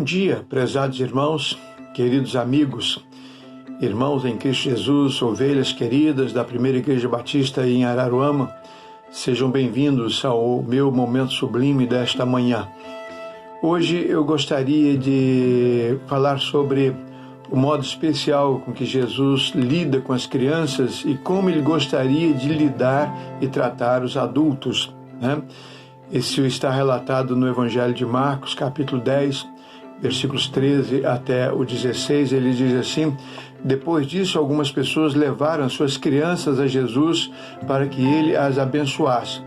dia, prezados irmãos, queridos amigos, irmãos em Cristo Jesus, ovelhas queridas da Primeira Igreja Batista em Araruama. Sejam bem-vindos ao meu momento sublime desta manhã. Hoje eu gostaria de falar sobre o modo especial com que Jesus lida com as crianças e como ele gostaria de lidar e tratar os adultos, né? Isso está relatado no Evangelho de Marcos, capítulo 10, versículos 13 até o 16. Ele diz assim: depois disso, algumas pessoas levaram suas crianças a Jesus para que ele as abençoasse.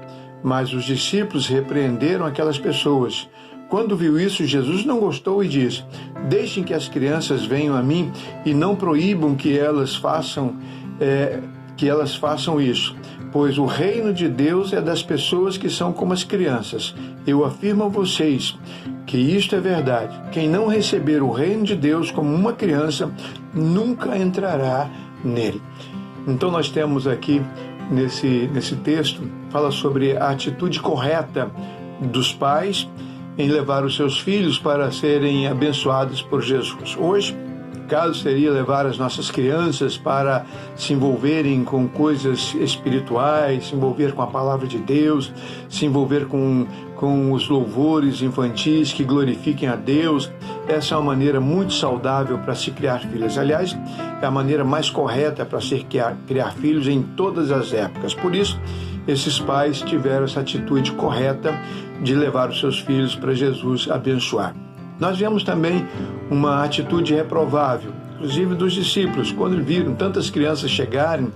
Mas os discípulos repreenderam aquelas pessoas. Quando viu isso, Jesus não gostou e disse: deixem que as crianças venham a mim e não proíbam que elas façam isso, pois o reino de Deus é das pessoas que são como as crianças. Eu afirmo a vocês que isto é verdade. Quem não receber o reino de Deus como uma criança, nunca entrará nele. Então nós temos aqui, nesse texto, fala sobre a atitude correta dos pais em levar os seus filhos para serem abençoados por Jesus. Hoje, o caso seria levar as nossas crianças para se envolverem com coisas espirituais, se envolver com a palavra de Deus, se envolver com os louvores infantis que glorifiquem a Deus. Essa é uma maneira muito saudável para se criar filhos. Aliás, é a maneira mais correta para se criar filhos em todas as épocas. Por isso, esses pais tiveram essa atitude correta de levar os seus filhos para Jesus abençoar. Nós vemos também uma atitude reprovável, inclusive dos discípulos, quando viram tantas crianças chegarem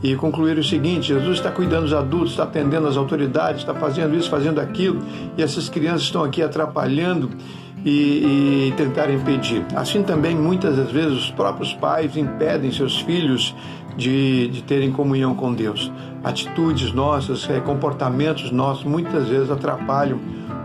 e concluíram o seguinte: Jesus está cuidando dos adultos, está atendendo as autoridades, está fazendo isso, fazendo aquilo, e essas crianças estão aqui atrapalhando e tentarem impedir. Assim também, muitas das vezes, os próprios pais impedem seus filhos de terem comunhão com Deus. Atitudes nossas, comportamentos nossos, muitas vezes atrapalham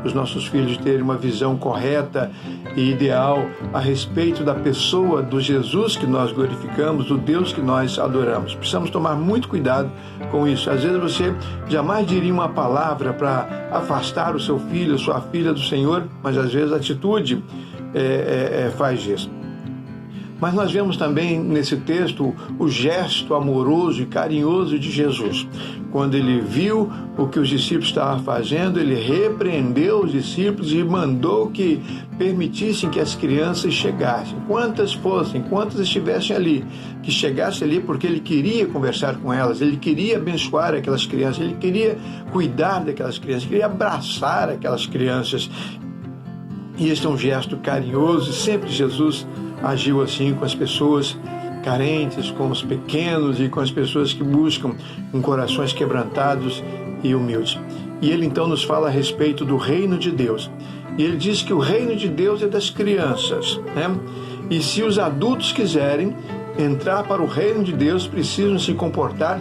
os nossos filhos de terem uma visão correta e ideal a respeito da pessoa do Jesus que nós glorificamos, do Deus que nós adoramos. Precisamos tomar muito cuidado com isso. Às vezes você jamais diria uma palavra para afastar o seu filho, a sua filha do Senhor, mas às vezes a atitude faz isso. Mas nós vemos também nesse texto o gesto amoroso e carinhoso de Jesus. Quando ele viu o que os discípulos estavam fazendo, ele repreendeu os discípulos e mandou que permitissem que as crianças chegassem. Quantas fossem, quantas estivessem ali, que chegassem ali porque ele queria conversar com elas, ele queria abençoar aquelas crianças, ele queria cuidar daquelas crianças, queria abraçar aquelas crianças. E este é um gesto carinhoso, e sempre Jesus agiu assim com as pessoas carentes, com os pequenos e com as pessoas que buscam com corações quebrantados e humildes. E ele então nos fala a respeito do reino de Deus. E ele diz que o reino de Deus é das crianças, né? E se os adultos quiserem entrar para o reino de Deus, precisam se comportar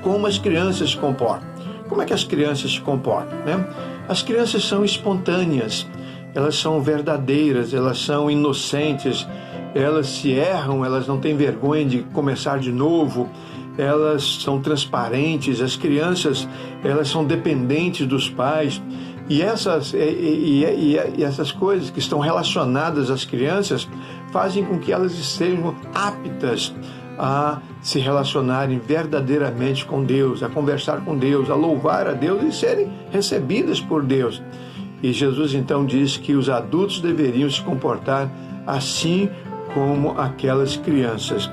como as crianças se comportam. Como é que as crianças se comportam, né? As crianças são espontâneas, elas são verdadeiras, elas são inocentes, elas se erram, elas não têm vergonha de começar de novo, elas são transparentes. As crianças, elas são dependentes dos pais, e essas coisas que estão relacionadas às crianças fazem com que elas sejam aptas a se relacionarem verdadeiramente com Deus, a conversar com Deus, a louvar a Deus e serem recebidas por Deus. E Jesus então diz que os adultos deveriam se comportar assim como aquelas crianças.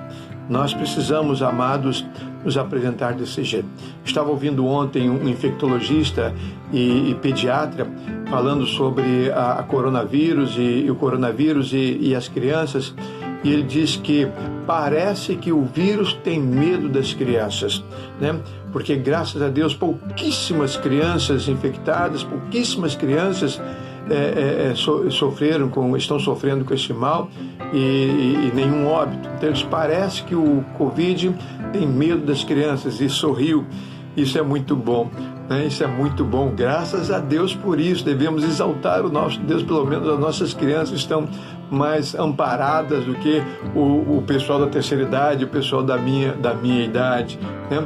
Nós precisamos, amados, nos apresentar desse jeito. Estava ouvindo ontem um infectologista e pediatra falando sobre a coronavírus e o coronavírus e as crianças, e ele diz que parece que o vírus tem medo das crianças, né? Porque, graças a Deus, pouquíssimas crianças infectadas, pouquíssimas crianças estão sofrendo com esse mal e nenhum óbito. Então, eles parece que o Covid tem medo das crianças e sorriu. Isso é muito bom, né? Isso é muito bom. Graças a Deus por isso. Devemos exaltar o nosso Deus. Pelo menos as nossas crianças estão mais amparadas do que o pessoal da terceira idade, o pessoal da minha idade, né?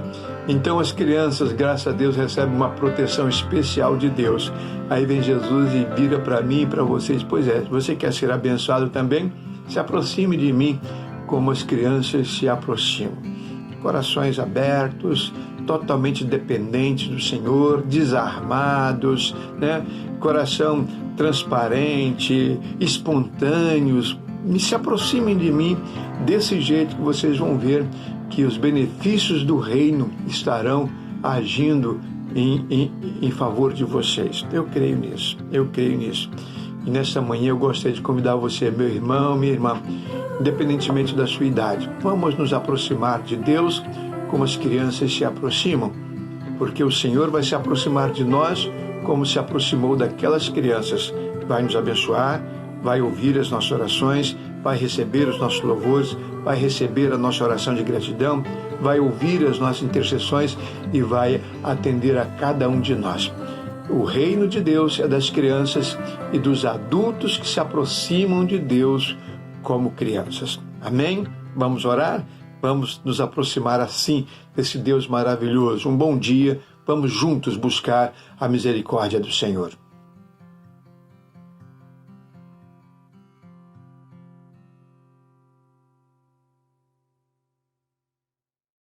Então as crianças, graças a Deus, recebem uma proteção especial de Deus. Aí vem Jesus e vira para mim e para vocês: pois é, você quer ser abençoado também? Se aproxime de mim como as crianças se aproximam. Corações abertos, totalmente dependentes do Senhor, desarmados, né? Coração transparente, espontâneos. Se aproximem de mim desse jeito que vocês vão ver que os benefícios do reino estarão agindo em favor de vocês. Eu creio nisso. E nesta manhã eu gostaria de convidar você, meu irmão, minha irmã, independentemente da sua idade, vamos nos aproximar de Deus como as crianças se aproximam, porque o Senhor vai se aproximar de nós como se aproximou daquelas crianças. Vai nos abençoar, vai ouvir as nossas orações, vai receber os nossos louvores, vai receber a nossa oração de gratidão, vai ouvir as nossas intercessões e vai atender a cada um de nós. O reino de Deus é das crianças e dos adultos que se aproximam de Deus como crianças. Amém? Vamos orar? Vamos nos aproximar assim desse Deus maravilhoso. Um bom dia. Vamos juntos buscar a misericórdia do Senhor.